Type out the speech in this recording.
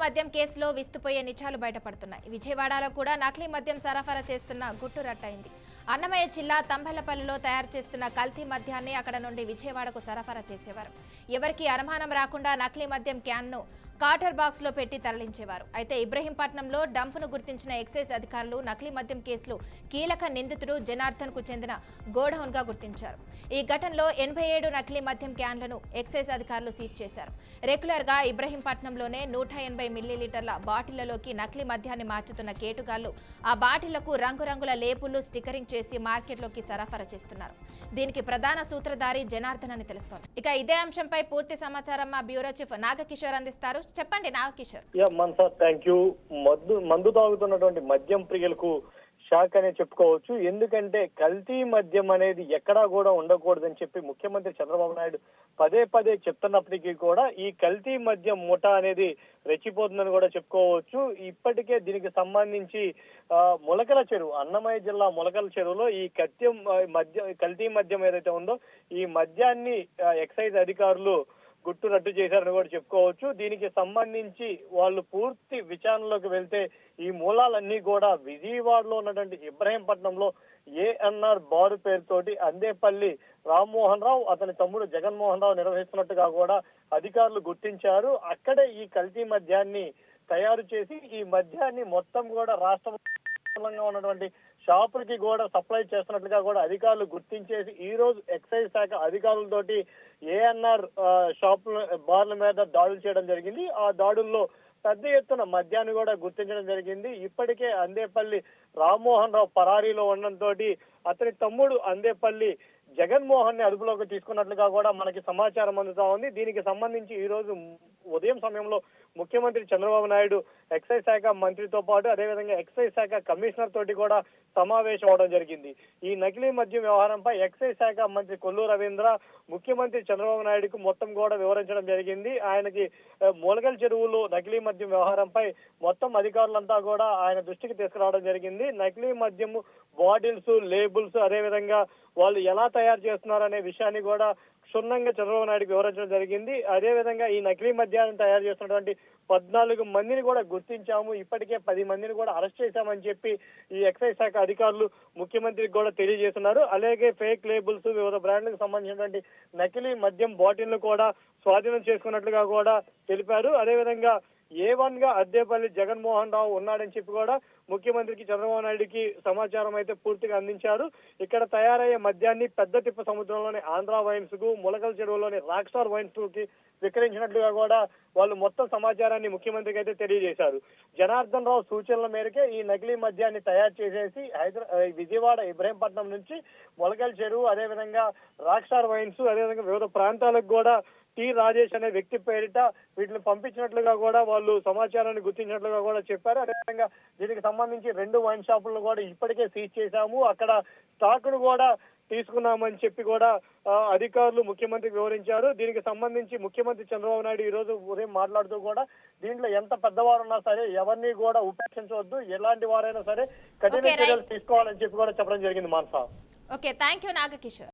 మద్యం కేసులో విస్తుపోయే నిజాలు బయటపడుతున్నాయి. విజయవాడలో కూడా నకిలీ మద్యం సరఫరా చేస్తున్న గుట్టు రట్టయింది. అన్నమయ్య జిల్లా తంబలపల్లిలో తయారు చేస్తున్న కల్తీ మద్యాన్ని అక్కడ నుండి విజయవాడకు సరఫరా చేసేవారు. ఎవరికి అనుమానం రాకుండా నకిలీ మద్యం క్యాన్ను కాటర్ బాక్స్ లో పెట్టి తరలించేవారు. అయితే ఇబ్రహీంపట్నంలో డంపును గుర్తించిన ఎక్సైజ్ అధికారులు నకిలీ మద్యం కేసులో కీలక నిందితుడు జనార్దన్ కు చెందిన గోడౌన్ గా గుర్తించారు. ఈ ఘటనలో 87 నకిలీ మద్యం క్యాన్లను ఎక్సైజ్ అధికారులు సీజ్ చేశారు. రెగ్యులర్ గా ఇబ్రహీంపట్నంలోనే 180 మిల్లీలీటర్ల బాటిళ్లలోకి నకిలీ మద్యాన్ని మార్చుతున్న కేటుగాళ్లు ఆ బాటిళ్లకు రంగురంగుల లేబుళ్లు స్టిక్కరింగ్ చేసి మార్కెట్లోకి సరఫరా చేస్తున్నారు. దీనికి ప్రధాన సూత్రధారి జనార్దన్ అని తెలుస్తోంది. ఇక ఇదే అంశంపై పూర్తి సమాచారం మా బ్యూరో చీఫ్ నాగకిషోర్ అందిస్తారు. చెప్పండి నాగకిషోర్. Thank you. మందు తాగుతున్నటువంటి మద్యం ప్రియులకు షాక్ అనే చెప్పుకోవచ్చు. ఎందుకంటే కల్తీ మద్యం అనేది ఎక్కడా కూడా ఉండకూడదని చెప్పి ముఖ్యమంత్రి చంద్రబాబు నాయుడు పదే పదే చెప్తున్నప్పటికీ కూడా ఈ కల్తీ మద్యం ముఠా అనేది రెచ్చిపోతుందని కూడా చెప్పుకోవచ్చు. ఇప్పటికే దీనికి సంబంధించి ములకల చెరువు, అన్నమయ్య జిల్లా ములకల చెరువులో ఈ కల్తీ మద్యం ఏదైతే ఉందో ఈ మద్యాన్ని ఎక్సైజ్ అధికారులు గుట్టు రట్టు చేశారని కూడా చెప్పుకోవచ్చు. దీనికి సంబంధించి వాళ్ళు పూర్తి విచారణలోకి వెళ్తే ఈ మూలాలన్నీ కూడా విజయవాడలో ఉన్నటువంటి ఇబ్రహీంపట్నంలో ఏఎన్ఆర్ బారు పేరుతోటి అందేపల్లి రామ్మోహన్ రావు అతని తమ్ముడు జగన్మోహన్ రావు నిర్వహిస్తున్నట్టుగా కూడా అధికారులు గుర్తించారు. అక్కడే ఈ కల్తీ మద్యాన్ని తయారు చేసి ఈ మద్యాన్ని మొత్తం కూడా రాష్ట్రంలో ఉన్నటువంటి షాపులకి కూడా సప్లై చేస్తున్నట్లుగా కూడా అధికారులు గుర్తించేసి ఈ రోజు ఎక్సైజ్ శాఖ అధికారులతోటి ఏఎన్ఆర్ షాపుల బార్ల మీద దాడులు చేయడం జరిగింది. ఆ దాడుల్లో పెద్ద ఎత్తున మద్యాన్ని కూడా గుర్తించడం జరిగింది. ఇప్పటికే అందేపల్లి రామ్మోహన్ రావు పరారీలో ఉండడంతో అతని తమ్ముడు అందేపల్లి జగన్మోహన్ ని అదుపులోకి తీసుకున్నట్లుగా కూడా మనకి సమాచారం అందుతా ఉంది. దీనికి సంబంధించి ఈ రోజు ఉదయం సమయంలో ముఖ్యమంత్రి చంద్రబాబు నాయుడు ఎక్సైజ్ శాఖ మంత్రితో పాటు అదేవిధంగా ఎక్సైజ్ శాఖ కమిషనర్ తోటి కూడా సమావేశం అవడం జరిగింది. ఈ నకిలీ మద్యం వ్యవహారంపై ఎక్సైజ్ శాఖ మంత్రి కొల్లు రవీంద్ర ముఖ్యమంత్రి చంద్రబాబు నాయుడుకు మొత్తం కూడా వివరించడం జరిగింది. ఆయనకి మూలగల్ చెరువులో నకిలీ మద్యం వ్యవహారంపై మొత్తం అధికారులంతా కూడా ఆయన దృష్టికి తీసుకురావడం జరిగింది. నకిలీ మద్యం బాటిల్స్, లేబుల్స్, అదేవిధంగా వాళ్ళు ఎలా తయారు చేస్తున్నారు అనే విషయాన్ని కూడా క్షుణ్ణంగా చంద్రబాబు నాయుడుకి వివరించడం జరిగింది. అదేవిధంగా ఈ నకిలీ మద్యాన్ని తయారు చేస్తున్నటువంటి 14 మందిని కూడా గుర్తించాము. ఇప్పటికే 10 మందిని కూడా అరెస్ట్ చేశామని చెప్పి ఈ ఎక్సైజ్ శాఖ అధికారులు ముఖ్యమంత్రికి కూడా తెలియజేస్తున్నారు. అలాగే ఫేక్ లేబుల్స్, వివిధ బ్రాండ్లకు సంబంధించినటువంటి నకిలీ మద్యం బాటిల్ను కూడా స్వాధీనం చేసుకున్నట్లుగా కూడా తెలిపారు. అదేవిధంగా A1 గా అద్దేపల్లి జగన్మోహన్ రావు ఉన్నాడని చెప్పి కూడా ముఖ్యమంత్రికి చంద్రబాబు నాయుడుకి సమాచారం అయితే పూర్తిగా అందించారు. ఇక్కడ తయారయ్యే మద్యాన్ని పెద్ద తిప్ప సముద్రంలోని ఆంధ్ర వైన్స్ కు, ములకల చెరువులోని రాక్ స్టార్ వైన్స్ కి విక్రయించినట్లుగా కూడా వాళ్ళు మొత్తం సమాచారాన్ని ముఖ్యమంత్రికి అయితే తెలియజేశారు. జనార్దన్ రావు సూచనల మేరకే ఈ నకిలీ మద్యాన్ని తయారు చేసేసి విజయవాడ ఇబ్రహీంపట్నం నుంచి ములకల చెరువు, అదేవిధంగా రాక్ స్టార్ వైన్స్, అదేవిధంగా వివిధ ప్రాంతాలకు కూడా టి రాజేష్ అనే వ్యక్తి పేరిట వీటిని పంపించినట్లుగా కూడా వాళ్ళు సమాచారాన్ని గుర్తించినట్లుగా కూడా చెప్పారు. అదేవిధంగా దీనికి సంబంధించి 2 వైన్ షాపులను కూడా ఇప్పటికే సీజ్ చేశాము, అక్కడ స్టాక్ ను కూడా తీసుకున్నామని చెప్పి కూడా అధికారులు ముఖ్యమంత్రికి వివరించారు. దీనికి సంబంధించి ముఖ్యమంత్రి చంద్రబాబు నాయుడు ఈ రోజు ఉదయం మాట్లాడుతూ కూడా దీంట్లో ఎంత పెద్దవారున్నా సరే ఎవరిని కూడా ఉపేక్షించవద్దు, ఎలాంటి వారైనా సరే కఠిన చర్యలు తీసుకోవాలని చెప్పి కూడా చెప్పడం జరిగింది. Mansa. Okay, thank you Nagakishore.